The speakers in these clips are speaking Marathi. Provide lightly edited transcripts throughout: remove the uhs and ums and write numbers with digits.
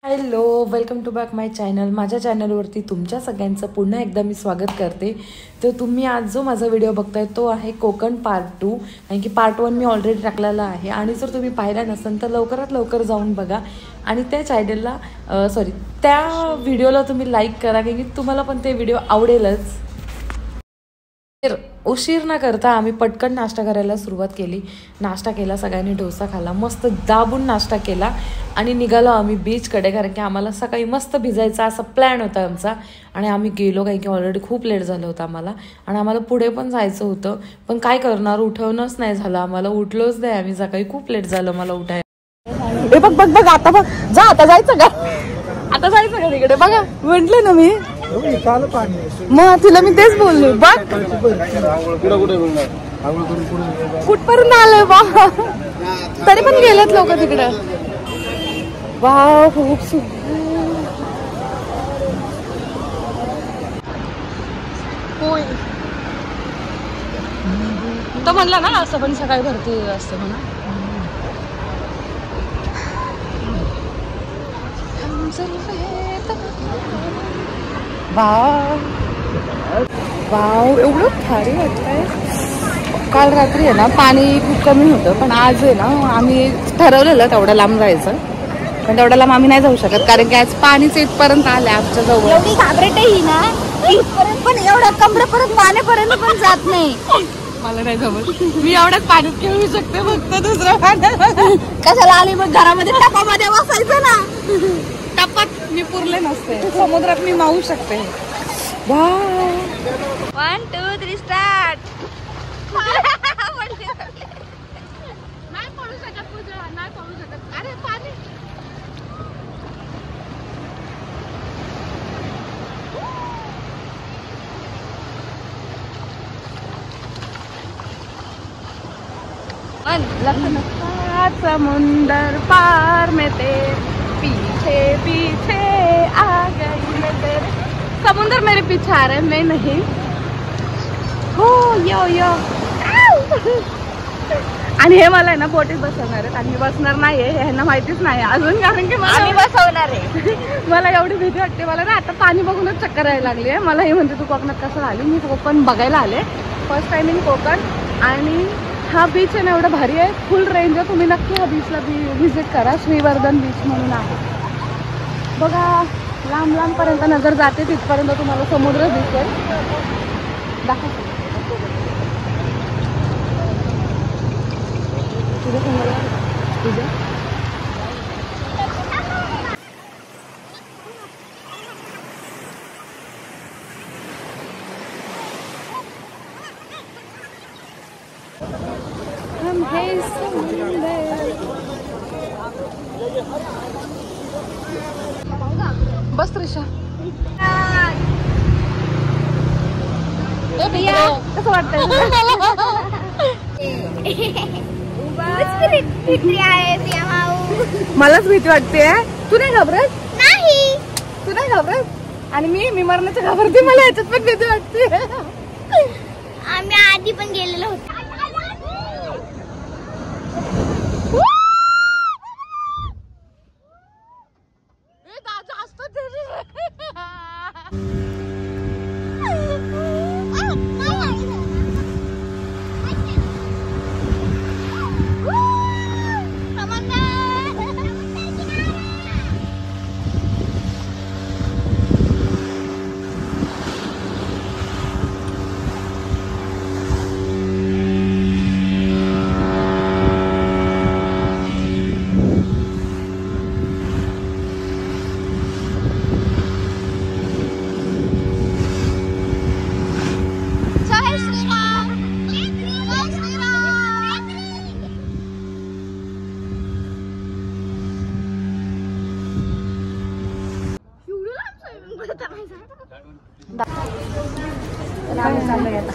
Hello, welcome to back my channel. माझ्या चॅनलवरती तुमच्या सगळ्यांचं पुन्हा एकदा मी स्वागत करते. तर तुम्ही आज जो माझा व्हिडिओ बघताय तो आहे कोकण पार्ट 2, कारण की पार्ट 1 मी ऑलरेडी टाकलेला आहे. आणि जर तुम्ही पाहिला नसेल तर लवकरात लवकर जाऊन बघा आणि त्या चॅनलला त्या व्हिडिओला तुम्ही लाईक करा, कारण की तुम्हाला पण ते व्हिडिओ आवडेलच. उशीर न करता आम्ही पटकन नाश्ता करायला सुरुवात केली. नाश्ता केला, सगळ्यांनी डोसा खाल्ला, मस्त दाबून नाश्ता केला आणि निघालो आम्ही बीचकडे, कारण की आम्हाला सकाळी मस्त भिजायचा असा प्लॅन होता आमचा. आणि आम्ही गेलो, कारण की ऑलरेडी खूप लेट झालं होतं आम्हाला आणि आम्हाला पुढे पण जायचं होतं. पण काय करणार, उठवणंच नाही झालं आम्हाला, उठलोच नाही आम्ही. सकाळी खूप लेट झालं मला उठायला. बघ बघ बघ, आता बघ, जा आता जायचं का, आता जायचं का तिकडे, बघा म्हटलं ना मी. मग तुला मी तेच बोललो, बघ कुठपर्यंत आलंय बा, तरी पण गेलेत लोक तिकडे. वाव, खूप सुंदर. होय, तो म्हणला ना असं पण सकाळी भरती असते म्हणा. वाव वाव, एवढं भारी वाटतंय. काल रात्री आहे ना पाणी खूप कमी होतं, पण आज आहे ना आम्ही ठरवलेलं तेवढ्या लांब जायचं, पण तेवढ्या लांब आम्ही नाही जाऊ शकत, कारण की आज पाणीच इथपर्यंत आलंय आमच्या जवळ. एवढी घाबरट ही ना इथपर्यंत, पण एवढं कमरेपर्यंत पाण्यापर्यंत पण जात नाही. मला नाही जमत, मी एवढ्याच पाण्यात खेळू शकते फक्त. दुसरं पाण्यात कशाला आली मग, घरामध्ये टपामध्ये बसायचं ना. टपात मी पुरले नसते, समुद्रात मी मावू शकते. 1 2 3 स्टार्ट. नाही पडू शकत पूजा, नाही पडू शकत. अरे पाणी, समुंदर पार में तेरे पीछे पीछे आ गई मैं तेरे. समुंदर मेरे पीछे आ रहा है, मैं नहीं. हो यो यो. आणि हे मला आहे ना बोटीत बसवणार आहेत आणि मी बसणार नाहीये, हे ह्यांना माहितीच नाही अजून, कारण की आम्ही बसवणार आहे. मला एवढी भीती वाटते. मला ना आता पाणी बघूनच चक्कर यायला लागली आहे. मला हे म्हणते तू कोकणात कसं आली. मी कोकण बघायला आले, फर्स्ट टाइम इन कोकण. आणि हा बीच आहे ना एवढा भारी आहे, फुल रेंज आहे. तुम्ही नक्की ह्या बीचला व्हिजिट करा. श्रीवर्धन बीच म्हणून आहे बघा. लांब लांबपर्यंत नजर जाते, तिथपर्यंत तुम्हाला समुद्र दिसेल. दाखव तुझं तुम्हाला तुझं. हम है समुंदर. बस त्रिशा. ए भैया, कसं वाटतंय? मलाच भीती वाटते. तू नाही घाबरत? नाही, तू नाही घाबरत? आणि मी मरण्याचं घाबरते, मला याच्यात पण भीती वाटते. आम्ही आधी पण गेलेलो होतो.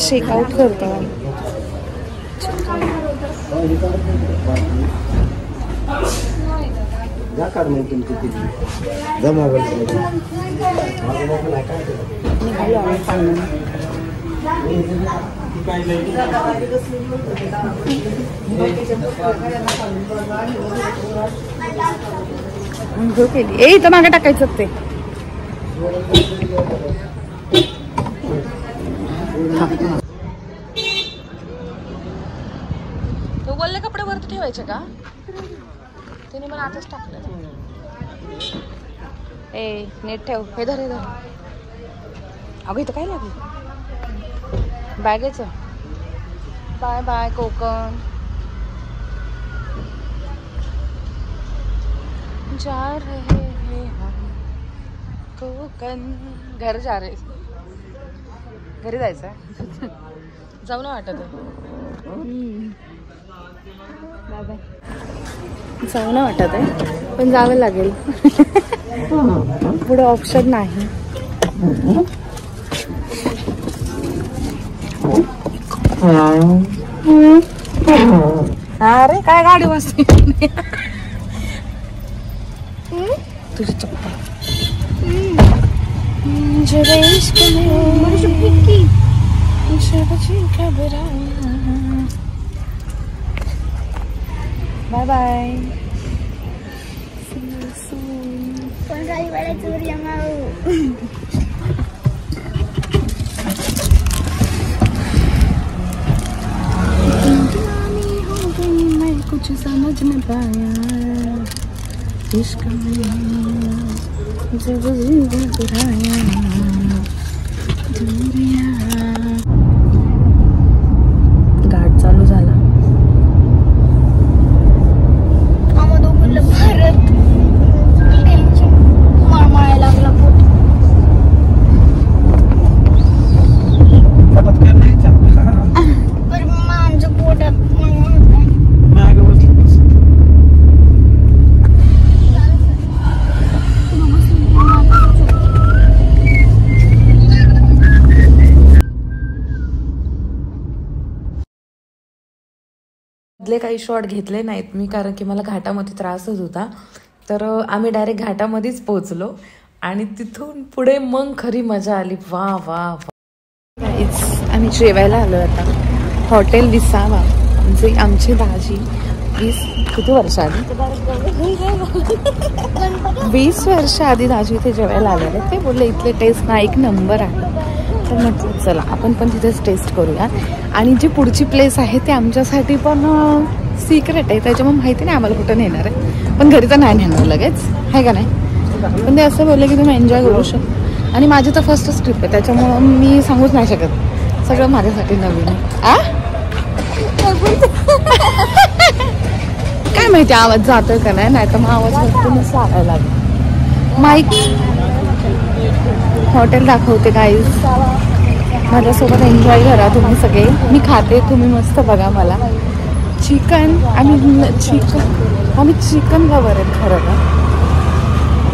शेकआउट करतो. अंघोळ केली. ए इथं मागे टाकायचं ते. तो वल्ले कपडे वरती ठेवायचे का? तिने मला आताच टाकलं. ए नीट ठेव. हे धर हे धर. अगं इथं काय लागलं बॅगेचं. Bye bye Konkan. जा रहे हैं हम कोकण. घर जा रहे. घरी जायचंय. जाऊ ना वाटत. जाऊ ना वाटत आहे पण जावं लागेल. पुढे ऑप्शन नाही. अरे काय गाडी बसते तुझी चप्पल. Bye bye. कुछ समझ न पाया इश्क में जब घबराया घाट चालू झाला. मळमळायला लागला पोट. पण आमच्या पोटात मधले काही शॉट घेतले नाहीत मी, कारण की मला घाटामध्ये त्रास होत होता. तर आम्ही डायरेक्ट घाटामध्येच पोहोचलो आणि तिथून पुढे मग खरी मजा आली. वा वा वा. आम्ही जेवायला आलो आता. हॉटेल विसावा. म्हणजे आमची दाजी 20 वर्ष आधी 20 वर्ष आधी दाजी इथे जेवायला आलेले. ते बोलले इथले टेस्ट ना एक नंबर आहे. तर म्हटलं चला आपण पण तिथेच टेस्ट करूया. आणि जी पुढची प्लेस आहे ते आमच्यासाठी पण सिक्रेट आहे, त्याच्यामुळे माहिती नाही आम्हाला कुठं नेणार आहे. पण घरी तर नाही नेणार लगेच, आहे का नाही. पण ते असं बोलले की तुम्ही एन्जॉय करू शकता. आणि माझी तर फर्स्टच ट्रिप आहे, त्याच्यामुळं मी सांगूच नाही शकत. सगळं माझ्यासाठी नवीन आहे. काय माहिती आवाज जातोय का नाही, नाही तर मग आवाज भरपूरच लागायला लागला. माईक हॉटेल दाखवते गाईज. माझ्यासोबत एन्जॉय करा तुम्ही सगळे. मी खाते, तुम्ही मस्त बघा. मला चिकन आम्ही चिकन लवर आहेत खरं का.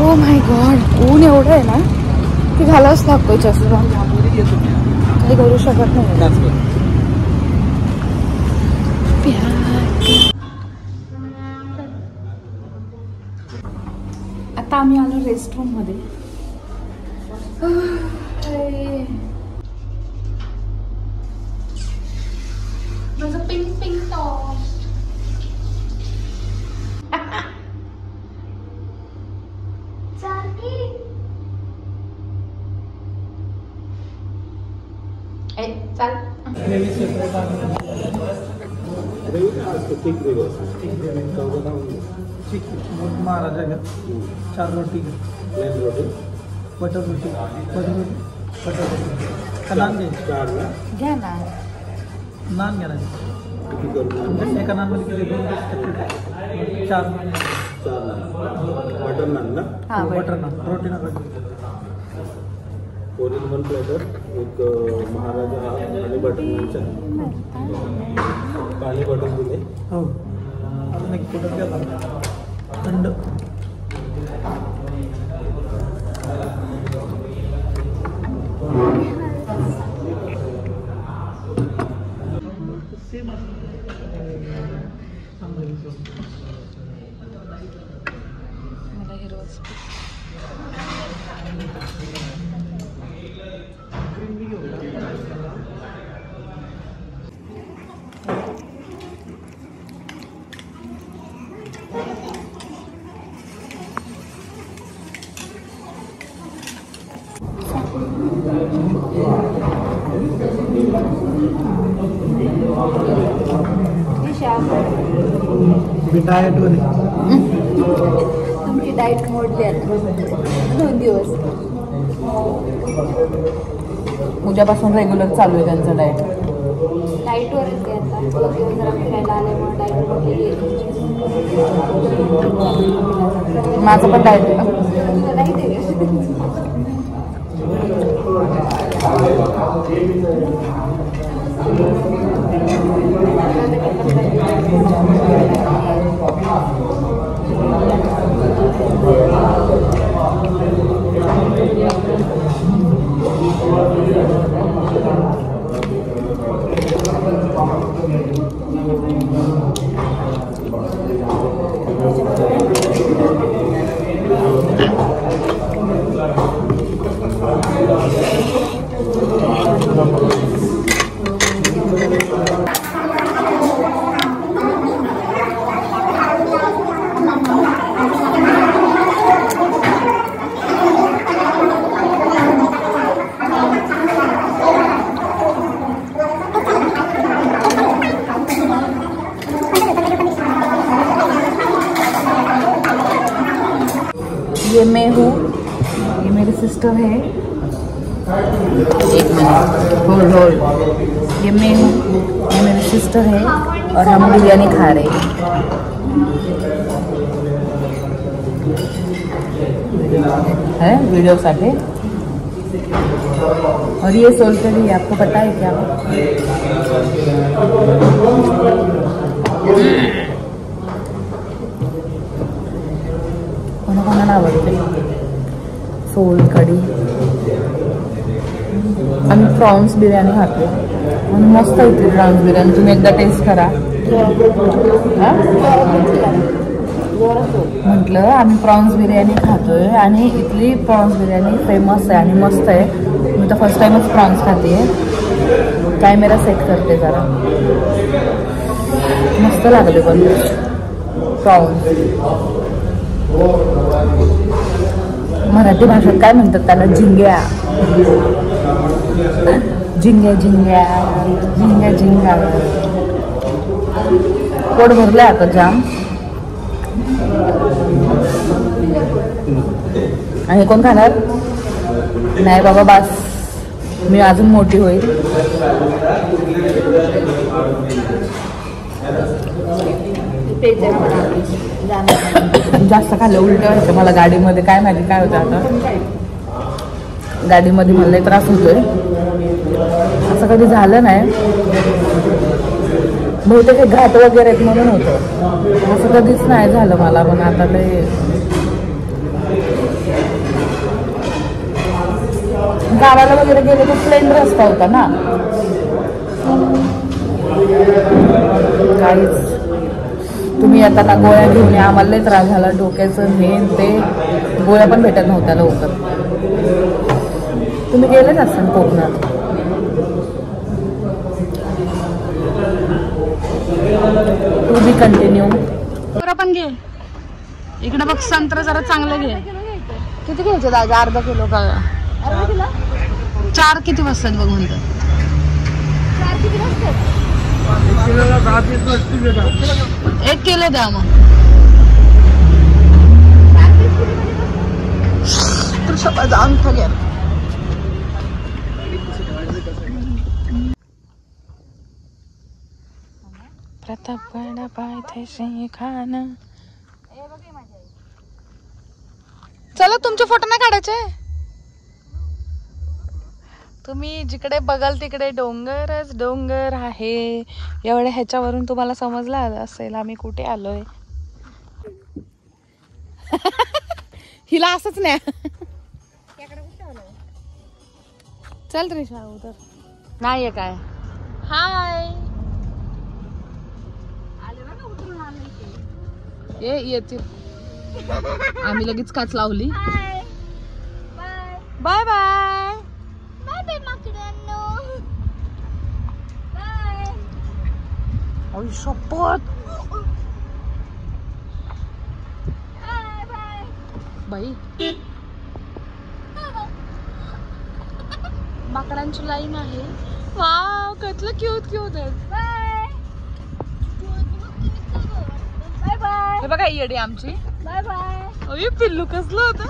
ओ माय गॉड, ऊन एवढं आहे ना की घालावंच लागतोय चष्मा. काही करू शकत नाही. आता आम्ही आलो रेस्टरूम मध्ये. माझं पिंक पिंक टॉप. महाराजा घ्या. 4 रोटी बटर रोटी बटर रोटी. नान घ्या ना. नान घ्या ना. एका नानमध्ये किती 2 पीस 4 बटर नान ना. हां बटर नान. रोटी ना कोरियन 1 प्लेटर. एक महाराजा आणि बटर नानच्या पाणी बटर दिले. हो अजून एक पोटात घ्या थंड. मला हे रोज डायट वर तुमची डाएट मोडली आता 2 दिवस. उद्यापासून रेग्युलर चालू आहे त्यांचं डाएट. डाएटवरच आहे आता. 2 दिवस जरा फिरायला आल्यामुळे डाएट मोडलेली आहे. माझं पण डाएट आहे. डाएट आहे. ये मैं हूँ, ये मेरी सिस्टर है. एक मिनट होल्ड. ये मैं हूँ, ये मेरी सिस्टर है और हम बिरयानी खा रहे हैं. है वीडियो साथे. और ये सोलकढ़ी आपको पता है क्या? कोणाकोणाला आवडते सोलकढी. आम्ही प्रॉन्स बिर्याणी खातो आणि मस्त होती प्रॉन्स बिर्याणी. तुम्ही एकदा टेस्ट करा. म्हटलं आम्ही प्रॉन्स बिर्याणी खातोय आणि इथली प्रॉन्स बिर्याणी फेमस आहे आणि मस्त आहे. मी तर फर्स्ट टाइमच प्रॉन्स खाते. कॅमेरा सेट करते जरा. मस्त लागले पण प्रॉन्स. मराठी भाषेत काय म्हणतात त्याला? झिंग्या. झिंग्या झिंग्या झिंग्या झिंगा. पोट भरलंय आता जाम. आणि कोण खाणार? नाही बाबा बास, मी अजून मोठी होईल. जास्त खाल्लं उलट व्हायचं मला गाडीमध्ये. काय माहिती काय होतं आता गाडीमध्ये. मला त्रास होतोय. असं कधी झालं नाही. बहुतेक हे घाट वगैरे आहेत म्हणून होतं. असं कधीच नाही झालं मला. पण आता ते गावाला वगैरे गेले तर प्लेन रस्ता होता ना. काहीच. तुम्ही आता ना गोळ्या घेऊन या. आम्हाला लई त्रास झाला डोक्याचं. हे ते गोळ्या पण भेटत नव्हत्या लवकर. तुम्ही गेले नसेल कोकणात. To be continue. पण घे इकडे बघ. संत्र जरा चांगलं घे. किती घ्यायचे दादा? अर्धा किलो का? 4 किती बसतात बघ म्हणतात. 4 किती बसतात? 1 किलो द्या मग. जाऊन ठेव. प्रतापगड पायथ्याशी खान. चला तुमचे फोटो नाही काढायचे. तुम्ही जिकडे बघाल तिकडे डोंगरच डोंगर आहे. एवढ्या ह्याच्यावरून तुम्हाला समजलं असेल आम्ही कुठे आलोय. हिला असंच नाही. चल त्रिशा उतर. नाहीये काय. हाय. ये येतील. आम्ही लगेच काच लावली. Bye bye. शपथ बाई. माकडांची लाईन आहे. वाव कसलं क्यूट क्यूट आहे. बाय बाय हे बघा येडी आमची. Bye bye. अय पिल्लू कसलं होतं.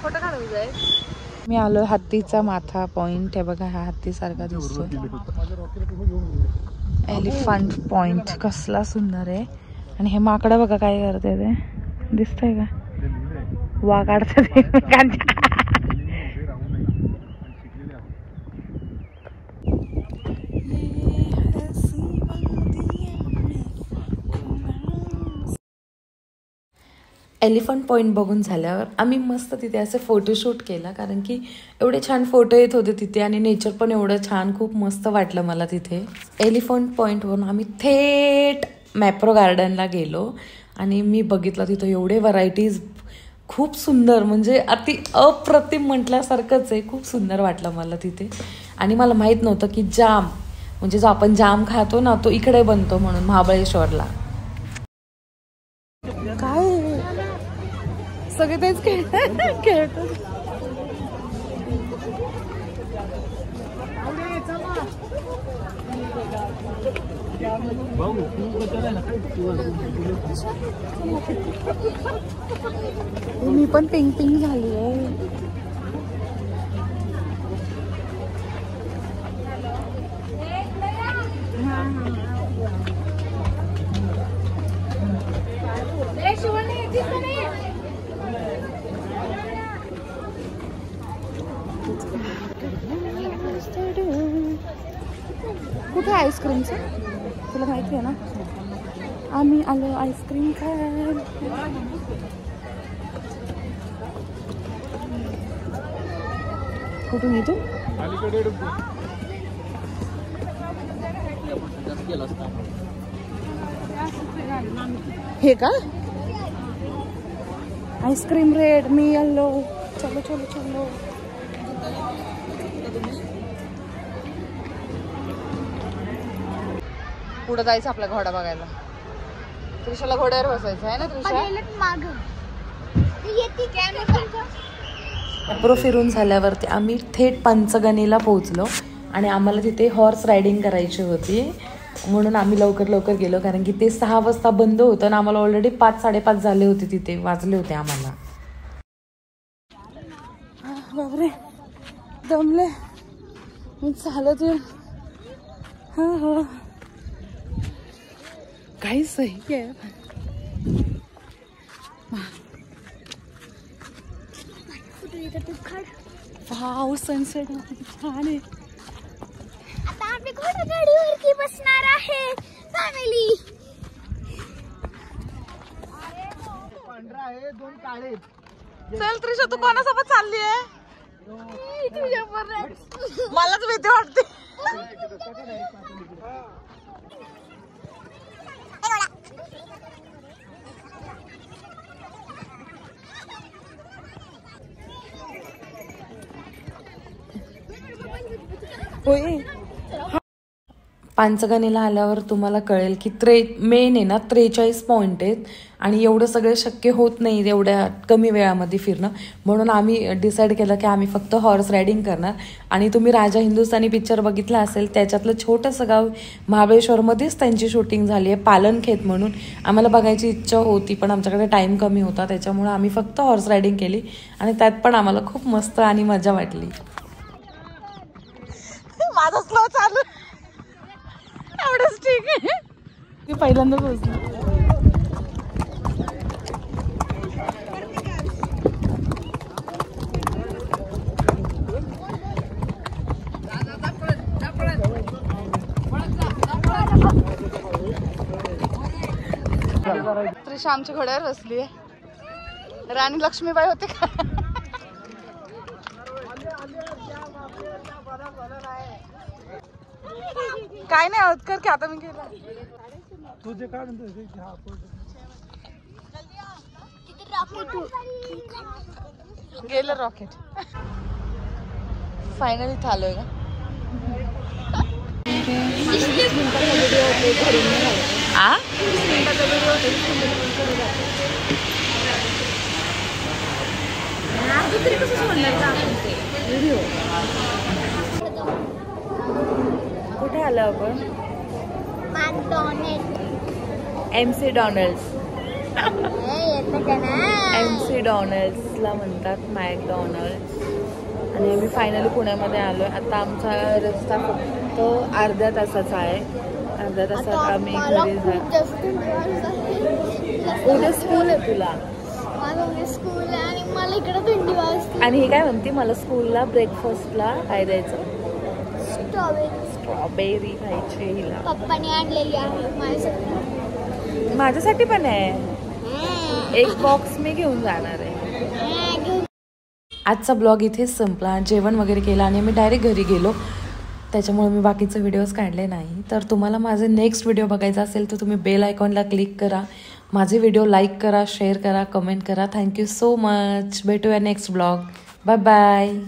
फोटो काढू जाय. मी आलो हत्तीचा माथा पॉइंट. हे बघा हा हत्ती सारखा दिसतो. एलिफंट पॉइंट कसला सुंदर आहे. आणि हे माकडं बघा काय करते ते दिसतंय का. वा काढतात. एलिफंट पॉईंट बघून झाल्यावर आम्ही मस्त तिथे असे फोटोशूट केला, कारण की एवढे छान फोटो येत होते तिथे आणि नेचर पण एवढं छान, खूप मस्त वाटलं मला तिथे. एलिफंट पॉईंटवरून आम्ही थेट मॅप्रो गार्डनला गेलो आणि मी बघितलं तिथं एवढे व्हरायटीज, खूप सुंदर, म्हणजे अति अप्रतिम म्हटल्यासारखंच आहे. खूप सुंदर वाटलं मला तिथे. आणि मला माहीत नव्हतं की जाम, म्हणजे जो आपण जाम खातो ना तो इकडे बनतो म्हणून महाबळेश्वरला. काय सगळे तेच खेळतात. मी पण पिंक पिंक झाली आहे. कुठे आईस्क्रीमचं तुला माहिती आहे ना. आम्ही आलो आईस्क्रीम खायला. कुठून येतो हे का आईस्क्रीम रेड. मी येलो. चलो चलो चलो. पुढे जायचं आपल्या घोडा बघायला. त्रिशाला घोड्यावर बसायचं आहे ना त्रिशा. मॅप्रो फिरून झाल्यावरती आम्ही थेट पंचगणीला पोहोचलो आणि आम्हाला तिथे हॉर्स रायडिंग करायची होती, म्हणून आम्ही लवकर लवकर गेलो, कारण की ते 6 वाजता बंद होतं आणि आम्हाला ऑलरेडी 5-5:30 झाले होते, तिथे वाजले होते आम्हाला. बापरे दमले मी चालत येऊन. हा हा काही सही आहे. वाव सनसेट छान आहे. आता आम्ही घोडागाडीवरती बसणार आहे फॅमिली. पांढरा आहे, 2 काळे. चल त्रिशा तू कोणासोबत चालली आहे. मलाच भीती वाटते. होय पंचगणीला आल्यावर तुम्हाला कळेल की मेन आहे ना 43 पॉईंट आहेत आणि एवढं सगळं शक्य होत नाही एवढ्या कमी वेळामध्ये फिरणं. म्हणून आम्ही डिसाईड केलं की आम्ही फक्त हॉर्स रायडिंग करणार. आणि तुम्ही राजा हिंदुस्थानी पिक्चर बघितला असेल, त्याच्यातलं छोटंसं गाव महाबळेश्वरमध्येच त्यांची शूटिंग झाली आहे, पालनखेत म्हणून. आम्हाला बघायची इच्छा होती पण आमच्याकडे टाईम कमी होता, त्याच्यामुळे आम्ही फक्त हॉर्स रायडिंग केली आणि त्यात पण आम्हाला खूप मस्त आणि मजा वाटली. माझा स्लो चालू एवढंच ठीक आहे. मी पहिल्यांदा पोहोचलो. त्रिशा आमच्या घोड्यावर बसली आहे. राणी लक्ष्मीबाई होते का. काय नाही होत कर की आता मी गेला. तुझे काय म्हणतो गेलं रॉकेट. फायनली थालोय का आ कुठे आलं आपण? MC डॉनल्ड्स. MC डॉनल्ड्सला म्हणतात मॅकडॉनल्ड्स. आणि आम्ही फायनली पुण्यामध्ये आलोय. आता आमचा रस्ता फक्त अर्ध्या तासाचा आहे. अर्ध्या तासात आम्ही घरी जा. उद्या स्कूल आहे तुला? स्कूल आहे आणि मला इकडे थंडी वाजते. आणि हे काय म्हणते मला स्कूलला ब्रेकफास्टला काय द्यायचं? स्ट्रॉबेरी खायची हिला. पप्पाने आणलेली आहे माझ्यासाठी. माझ्यासाठी पण आहे. एक बॉक्स मी घेऊन जाणार आहे. आजचा ब्लॉग इथेच संपला. जेवण वगैरे केलं आणि मी डायरेक्ट घरी गेलो. त्याच्यामुळे मी बाकीचे व्हिडिओज काढले नाही. तर तुम्हाला माझे नेक्स्ट व्हिडिओ बघायचा असेल तर तुम्ही बेल आयकॉनला क्लिक करा. माझे व्हिडिओ लाईक करा, शेअर करा, कमेंट करा. Thank you so much. भेटूया नेक्स्ट ब्लॉग. Bye bye.